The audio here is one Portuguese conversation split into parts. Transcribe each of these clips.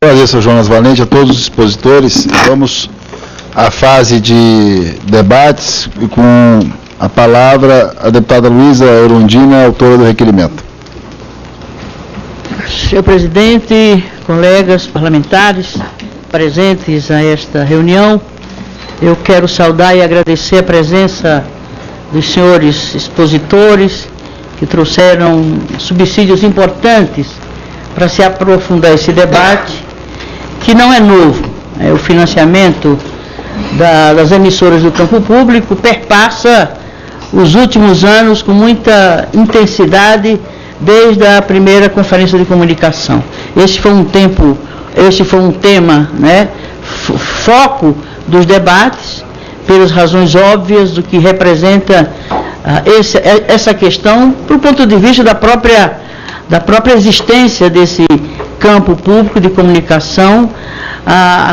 Prazer, Sr. Jonas Valente, a todos os expositores. Vamos à fase de debates e com a palavra a deputada Luísa Erundina, autora do requerimento. Senhor presidente, colegas parlamentares presentes a esta reunião, eu quero saudar e agradecer a presença dos senhores expositores que trouxeram subsídios importantes para se aprofundar esse debate, que não é novo. O financiamento das emissoras do campo público perpassa os últimos anos com muita intensidade desde a primeira conferência de comunicação. Este foi um tema, foco dos debates, pelas razões óbvias do que representa essa questão, do ponto de vista da própria existência desse campo público de comunicação,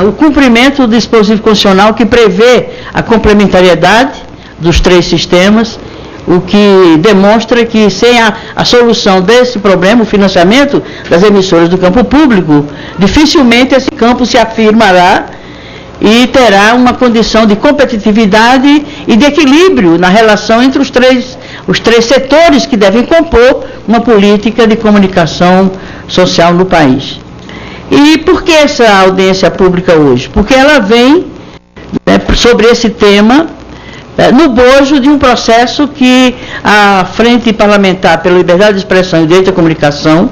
o cumprimento do dispositivo constitucional que prevê a complementariedade dos três sistemas, o que demonstra que sem a solução desse problema, o financiamento das emissoras do campo público, dificilmente esse campo se afirmará e terá uma condição de competitividade e de equilíbrio na relação entre os três setores que devem compor uma política de comunicação social no país. E por que essa audiência pública hoje? Porque ela vem sobre esse tema no bojo de um processo que a Frente Parlamentar pela Liberdade de Expressão e Direito à Comunicação,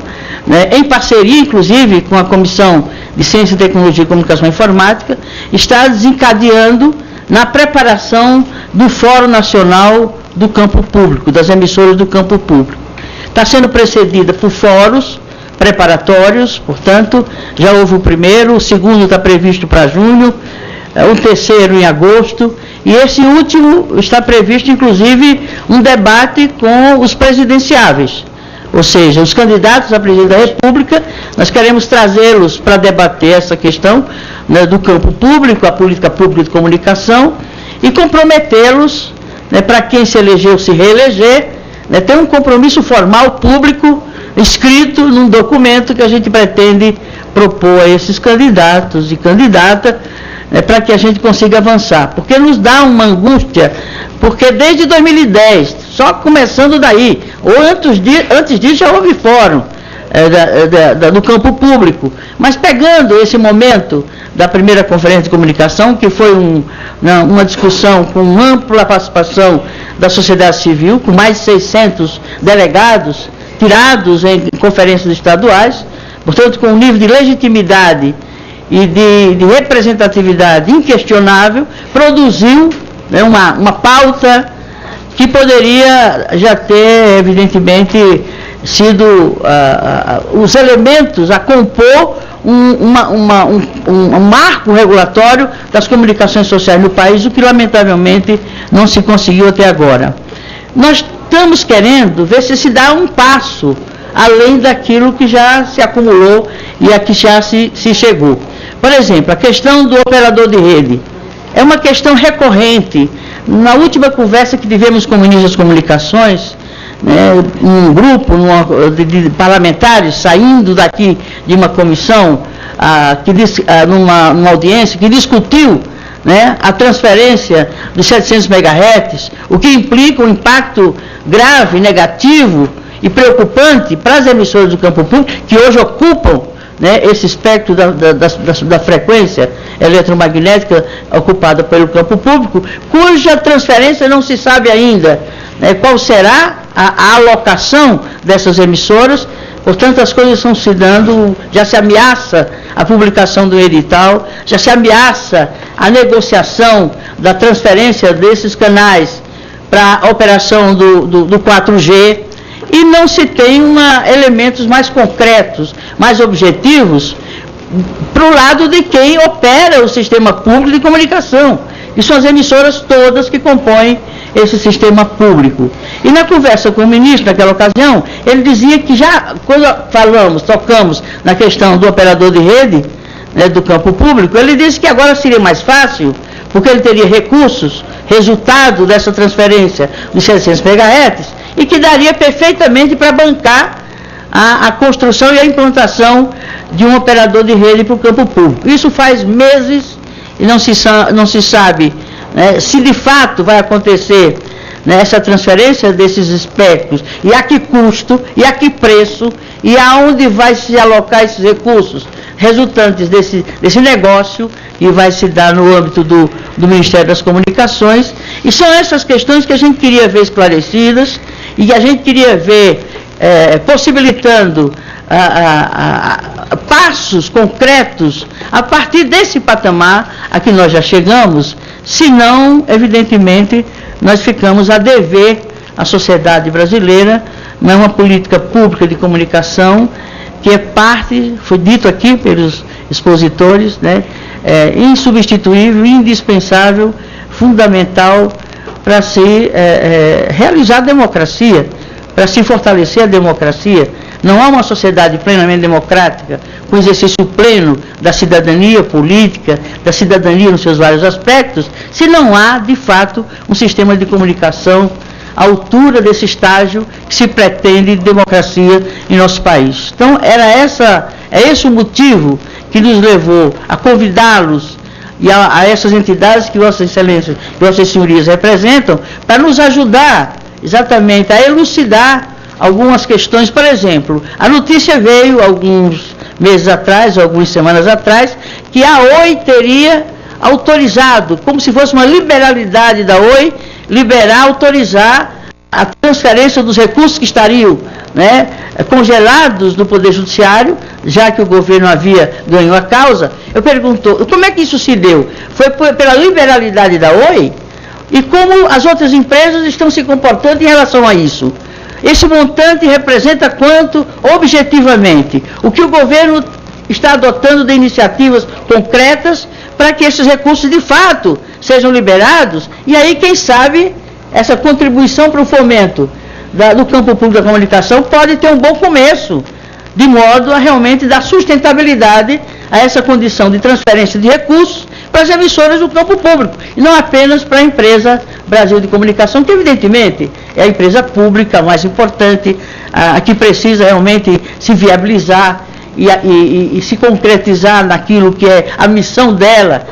em parceria, inclusive, com a Comissão de Ciência, Tecnologia, Comunicação e Informática, está desencadeando na preparação do Fórum Nacional do Campo Público, das emissoras do campo público. Está sendo precedida por fóruns preparatórios, portanto, já houve o primeiro, o segundo está previsto para junho, o terceiro em agosto, e esse último está previsto, inclusive, um debate com os presidenciáveis, ou seja, os candidatos a presidente da República. Nós queremos trazê-los para debater essa questão do campo público, a política pública de comunicação, e comprometê-los, para quem se elegeu se reeleger, ter um compromisso formal público escrito num documento que a gente pretende propor a esses candidatos e candidatas, para que a gente consiga avançar, porque nos dá uma angústia, porque desde 2010, só começando daí, ou antes disso já houve fórum do campo público, mas pegando esse momento da primeira conferência de comunicação, que foi uma discussão com ampla participação da sociedade civil, com mais de 600 delegados tirados em conferências estaduais, portanto com um nível de legitimidade e de representatividade inquestionável, produziu uma pauta que poderia já ter, evidentemente, sido os elementos a compor um marco regulatório das comunicações sociais no país, o que lamentavelmente não se conseguiu até agora. Nós estamos querendo ver se dá um passo além daquilo que já se acumulou e a que já se chegou. Por exemplo, a questão do operador de rede é uma questão recorrente. Na última conversa que tivemos com o ministro das Comunicações, um grupo de parlamentares saindo daqui de uma comissão, numa audiência que discutiu a transferência dos 700 MHz, o que implica um impacto grave, negativo e preocupante para as emissoras do campo público, que hoje ocupam esse espectro da frequência eletromagnética ocupada pelo campo público, cuja transferência não se sabe ainda qual será a alocação dessas emissoras. Portanto, as coisas estão se dando, já se ameaça a publicação do edital, já se ameaça a negociação da transferência desses canais para a operação do 4G, e não se tem elementos mais concretos, mais objetivos, para o lado de quem opera o sistema público de comunicação, que são as emissoras todas que compõem esse sistema público. E na conversa com o ministro, naquela ocasião, ele dizia que já, quando tocamos na questão do operador de rede, do campo público, ele disse que agora seria mais fácil, porque ele teria recursos, resultado dessa transferência dos 700 MHz, e que daria perfeitamente para bancar a construção e a implantação de um operador de rede para o campo público. Isso faz meses e não se sabe, né, se de fato vai acontecer, né, essa transferência desses espectros, e a que custo, e a que preço, e aonde vai se alocar esses recursos resultantes desse negócio, que vai se dar no âmbito do Ministério das Comunicações. E são essas questões que a gente queria ver esclarecidas, e que a gente queria ver possibilitando passos concretos a partir desse patamar a que nós já chegamos, senão, evidentemente, nós ficamos a dever à sociedade brasileira, não é uma política pública de comunicação que é parte, foi dito aqui pelos expositores, né, insubstituível, indispensável, fundamental para se realizar a democracia, para se fortalecer a democracia. Não há uma sociedade plenamente democrática, com exercício pleno da cidadania política, da cidadania nos seus vários aspectos, se não há, de fato, um sistema de comunicação à altura desse estágio que se pretende de democracia em nosso país. Então, é esse o motivo que nos levou a convidá-los e a essas entidades que Vossa Excelência e Vossas Senhorias representam, para nos ajudar exatamente a elucidar algumas questões. Por exemplo, a notícia veio alguns meses atrás, algumas semanas atrás, que a Oi teria autorizado, como se fosse uma liberalidade da Oi, autorizar a transferência dos recursos que estariam, né, congelados no Poder Judiciário, já que o governo ganhou a causa. Eu pergunto, como é que isso se deu? Foi pela liberalidade da Oi? E como as outras empresas estão se comportando em relação a isso? Esse montante representa quanto, objetivamente? O que o governo está adotando de iniciativas concretas para que esses recursos, de fato, sejam liberados? E aí, quem sabe, essa contribuição para o fomento do campo público da comunicação pode ter um bom começo, de modo a realmente dar sustentabilidade a essa condição de transferência de recursos para as emissoras do campo público, e não apenas para a empresa Brasil de Comunicação, que evidentemente é a empresa pública mais importante, a que precisa realmente se viabilizar e se concretizar naquilo que é a missão dela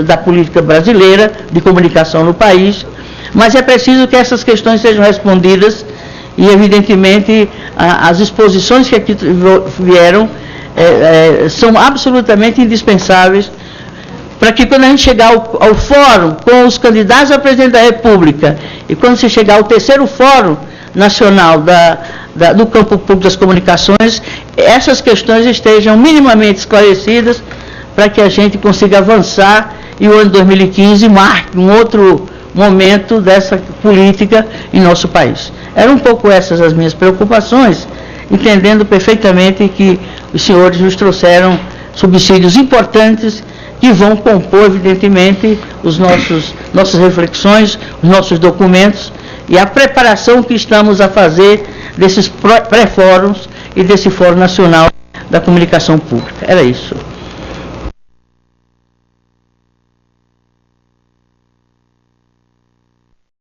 da política brasileira de comunicação no país. Mas é preciso que essas questões sejam respondidas e, evidentemente, as exposições que aqui vieram são absolutamente indispensáveis para que, quando a gente chegar ao fórum com os candidatos a presidente da República e quando se chegar ao terceiro fórum nacional do campo público das comunicações, essas questões estejam minimamente esclarecidas para que a gente consiga avançar e o ano 2015 marque um outro momento dessa política em nosso país. Eram um pouco essas as minhas preocupações, entendendo perfeitamente que os senhores nos trouxeram subsídios importantes que vão compor, evidentemente, nossas reflexões, os nossos documentos e a preparação que estamos a fazer desses pré-fóruns e desse Fórum Nacional da Comunicação Pública. Era isso.